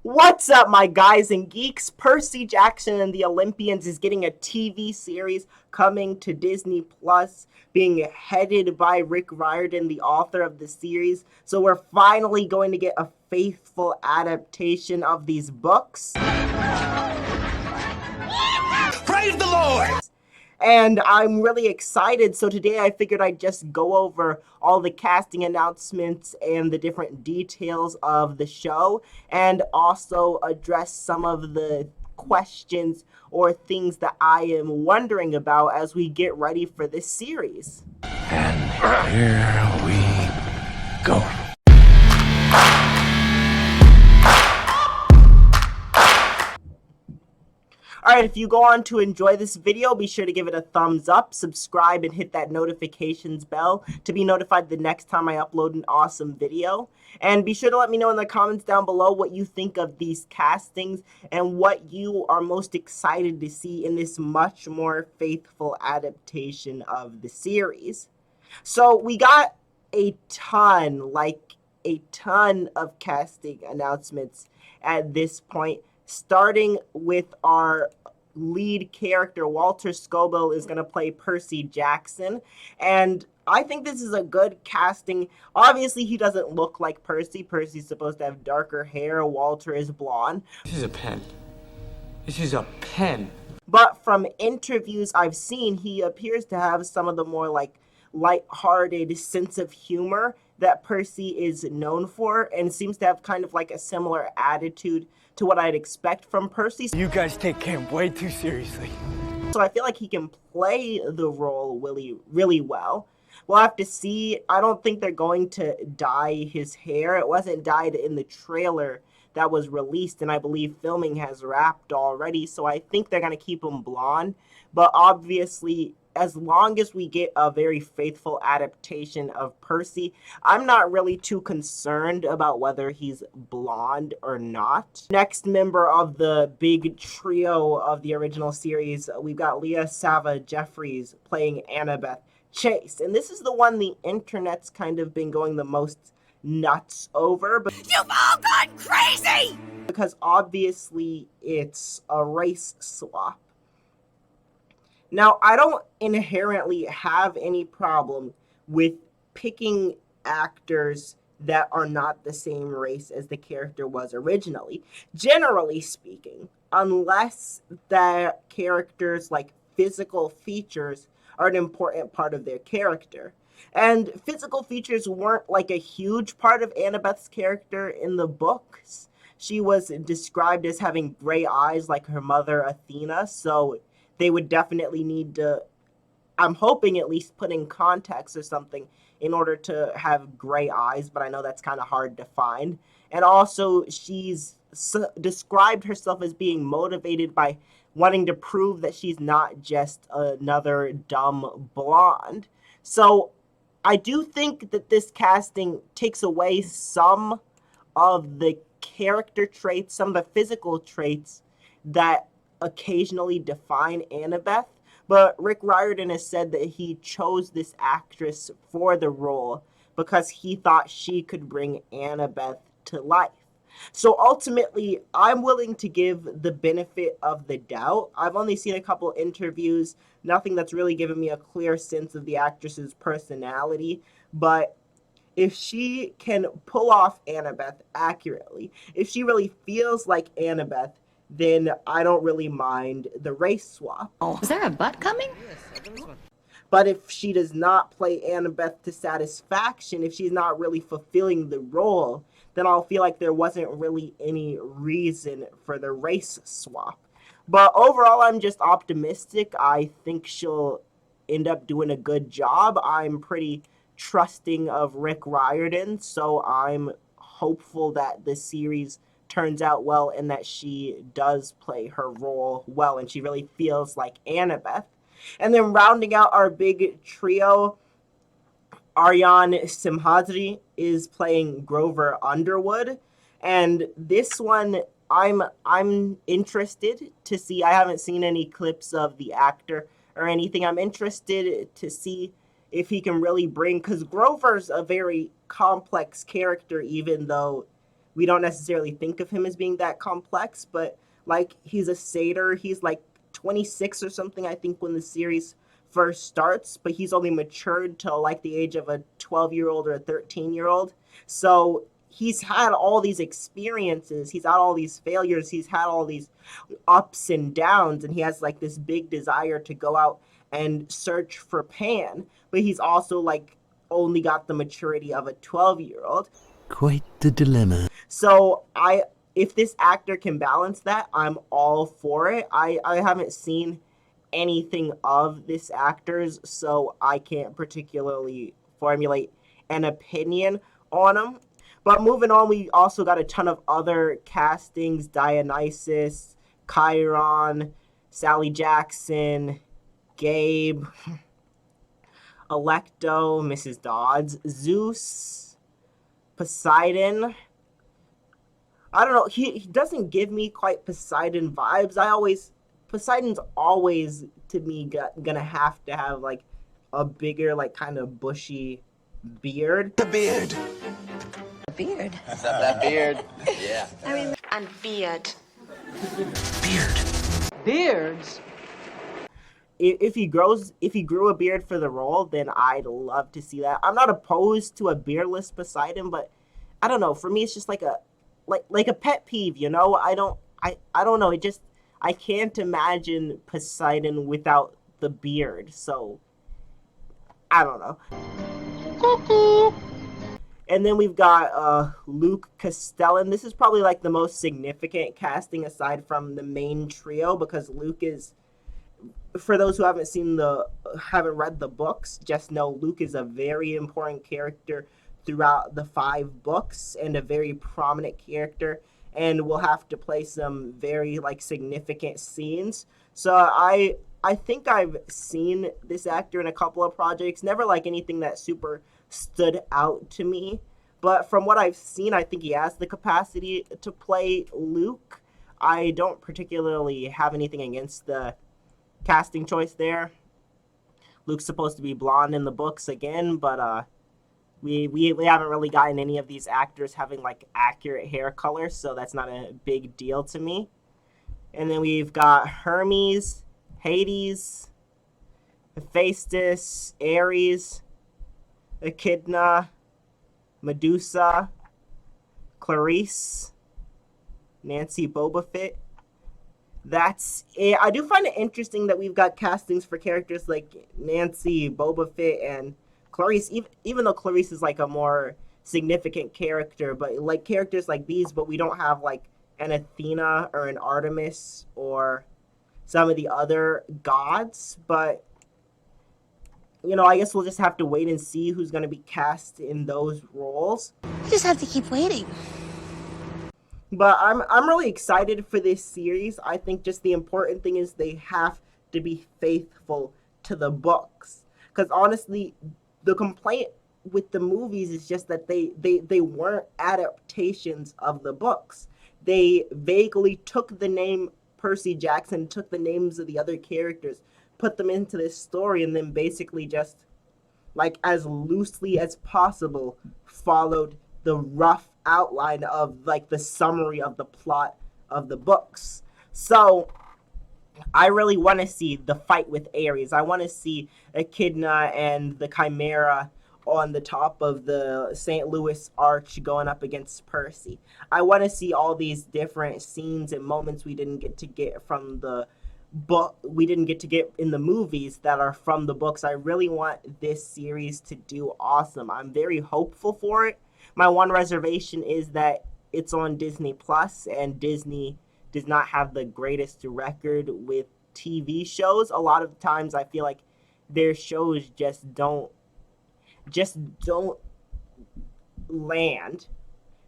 What's up, my guys and geeks? Percy Jackson and the Olympians is getting a TV series coming to Disney Plus, being headed by Rick Riordan, the author of the series. So we're finally going to get a faithful adaptation of these books. Praise the Lord! And I'm really excited. So today I figured I'd just go over all the casting announcements and the different details of the show, and also address some of the questions or things that I am wondering about as we get ready for this series. And here we go. Alright, if you go on to enjoy this video, be sure to give it a thumbs up, subscribe, and hit that notifications bell to be notified the next time I upload an awesome video. And be sure to let me know in the comments down below what you think of these castings and what you are most excited to see in this much more faithful adaptation of the series. So we got a ton of casting announcements at this point. Starting with our lead character, Walter Scobell is going to play Percy Jackson, and I think this is a good casting. Obviously, he doesn't look like Percy. Percy's supposed to have darker hair. Walter is blonde. This is a pen. This is a pen. But from interviews I've seen, he appears to have some of the more light-hearted sense of humor that Percy is known for, and seems to have kind of like a similar attitude to what I'd expect from Percy. You guys take camp way too seriously. So I feel like he can play the role really well. We'll have to see. I don't think they're going to dye his hair. It wasn't dyed in the trailer that was released, and I believe filming has wrapped already, so I think they're going to keep him blonde. But obviously, as long as we get a very faithful adaptation of Percy, I'm not really too concerned about whether he's blonde or not. Next member of the big trio of the original series, we've got Leah Sava Jeffries playing Annabeth Chase. And this is the one the internet's kind of been going the most nuts over. But You've all gone crazy! Because obviously it's a race swap. Now, I don't inherently have any problem with picking actors that are not the same race as the character was originally, generally speaking, unless the character's physical features are an important part of their character. And physical features weren't a huge part of Annabeth's character in the books. She was described as having gray eyes like her mother Athena, so they would definitely need to, I'm hoping, at least put in contacts or something in order to have gray eyes, but I know that's kind of hard to find. And also, she's described herself as being motivated by wanting to prove that she's not just another dumb blonde. So I do think that this casting takes away some of the character traits, some of the physical traits that occasionally define Annabeth, but Rick Riordan has said that he chose this actress for the role because he thought she could bring Annabeth to life. So ultimately, I'm willing to give the benefit of the doubt. I've only seen a couple interviews, nothing that's really given me a clear sense of the actress's personality, but if she can pull off Annabeth accurately, if she really feels like Annabeth, then I don't really mind the race swap. Is there a butt coming? But if she does not play Annabeth to satisfaction, if she's not really fulfilling the role, then I'll feel like there wasn't really any reason for the race swap. But overall, I'm just optimistic. I think she'll end up doing a good job. I'm pretty trusting of Rick Riordan, so I'm hopeful that the series turns out well and that she does play her role well and she really feels like Annabeth. And then rounding out our big trio, Aryan Simhadri is playing Grover Underwood, and this one I'm interested to see. I haven't seen any clips of the actor or anything. I'm interested to see if he can really bring, because Grover's a very complex character, even though we don't necessarily think of him as being that complex, but like he's a satyr. He's like 26 or something, I think, when the series first starts, but he's only matured till like the age of a 12-year-old or a 13-year-old. So he's had all these experiences, he's had all these failures, he's had all these ups and downs, and he has like this big desire to go out and search for Pan, but he's also like only got the maturity of a 12-year-old. Quite the dilemma. So if this actor can balance that, I'm all for it. I haven't seen anything of this actor's, so I can't particularly formulate an opinion on him. But moving on, we also got a ton of other castings: Dionysus, Chiron, Sally Jackson, Gabe, Electo, Mrs. Dodds, Zeus, Poseidon. I don't know. He doesn't give me quite Poseidon vibes. Poseidon's always to me gonna have to have like a bigger, like kind of bushy beard. The beard. A beard. Except that beard. Yeah. I mean, and beard. Beard. Beards? If he grew a beard for the role, then I'd love to see that. I'm not opposed to a beardless Poseidon, but I don't know. For me, it's just like a pet peeve, you know. I don't know. I can't imagine Poseidon without the beard. So I don't know. Cuckoo. And then we've got Luke Castellan. This is probably like the most significant casting aside from the main trio, because Luke is, for those who haven't read the books, just know Luke is a very important character throughout the 5 books and a very prominent character, and will have to play some very like significant scenes. So I think I've seen this actor in a couple of projects, never like anything that super stood out to me, but from what I've seen, I think he has the capacity to play Luke. I don't particularly have anything against the casting choice there. Luke's supposed to be blonde in the books again, but we haven't really gotten any of these actors having like accurate hair color, so that's not a big deal to me. And then we've got Hermes, Hades, Hephaestus, Ares, Echidna, Medusa, Clarice, Nancy Boba Fett. That's it. I do find it interesting that we've got castings for characters like Nancy, Boba Fett, and Clarice, even though Clarice is like a more significant character, but like characters like these, but we don't have like an Athena or an Artemis or some of the other gods. But you know, I guess we'll just have to wait and see who's going to be cast in those roles. You just have to keep waiting. But I'm really excited for this series. I think just the important thing is they have to be faithful to the books. Because honestly, the complaint with the movies is just that they weren't adaptations of the books. They vaguely took the name Percy Jackson, took the names of the other characters, put them into this story, and then basically just, like, as loosely as possible, followed the rough outline of, like, the summary of the plot of the books. So I really want to see the fight with Ares. I want to see Echidna and the Chimera on the top of the St. Louis Arch going up against Percy. I want to see all these different scenes and moments we didn't get to get from the book, we didn't get to get in the movies that are from the books. I really want this series to do awesome. I'm very hopeful for it. My one reservation is that it's on Disney Plus, and Disney does not have the greatest record with TV shows. A lot of times I feel like their shows just don't land.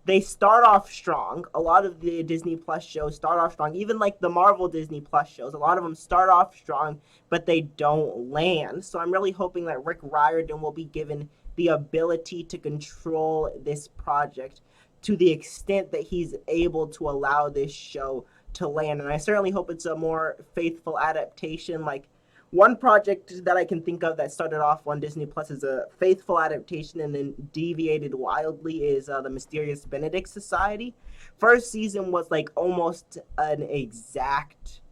They start off strong. A lot of the Disney Plus shows start off strong. Even like the Marvel Disney Plus shows, a lot of them start off strong, but they don't land. So I'm really hoping that Rick Riordan will be given the ability to control this project to the extent that he's able to allow this show to land. And I certainly hope it's a more faithful adaptation, like One project that I can think of that started off on Disney Plus as a faithful adaptation and then deviated wildly is the Mysterious Benedict Society. First season was like almost an exact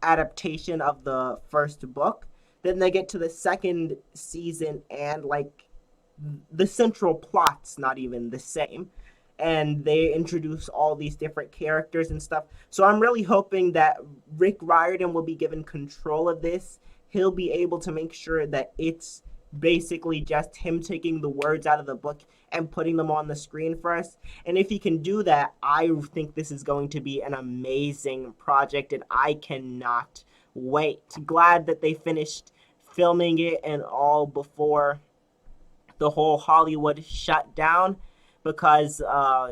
adaptation of the first book. Then they get to the second season and like the central plot's not even the same. And they introduce all these different characters and stuff. So I'm really hoping that Rick Riordan will be given control of this. He'll be able to make sure that it's basically just him taking the words out of the book and putting them on the screen for us. And if he can do that, I think this is going to be an amazing project, and I cannot wait. Glad that they finished filming it and all before the whole Hollywood shut down, because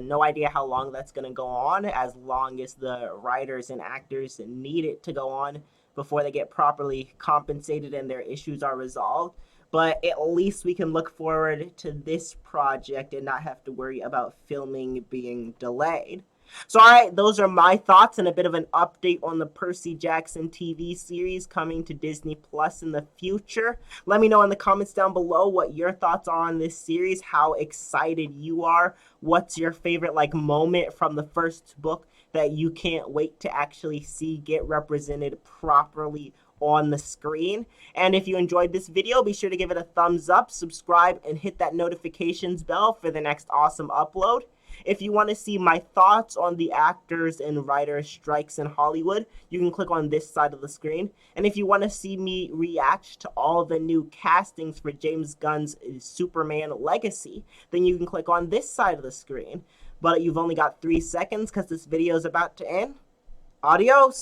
no idea how long that's going to go on, as long as the writers and actors need it to go on before they get properly compensated and their issues are resolved. But at least we can look forward to this project and not have to worry about filming being delayed. So, all right, those are my thoughts and a bit of an update on the Percy Jackson TV series coming to Disney Plus in the future. Let me know in the comments down below what your thoughts are on this series, how excited you are, what's your favorite like moment from the first book that you can't wait to actually see get represented properly on the screen. And if you enjoyed this video, be sure to give it a thumbs up, subscribe, and hit that notifications bell for the next awesome upload. If you want to see my thoughts on the actors and writers strikes in Hollywood, you can click on this side of the screen. And if you want to see me react to all the new castings for James Gunn's Superman Legacy, then you can click on this side of the screen. But you've only got 3 seconds because this video is about to end. Adios!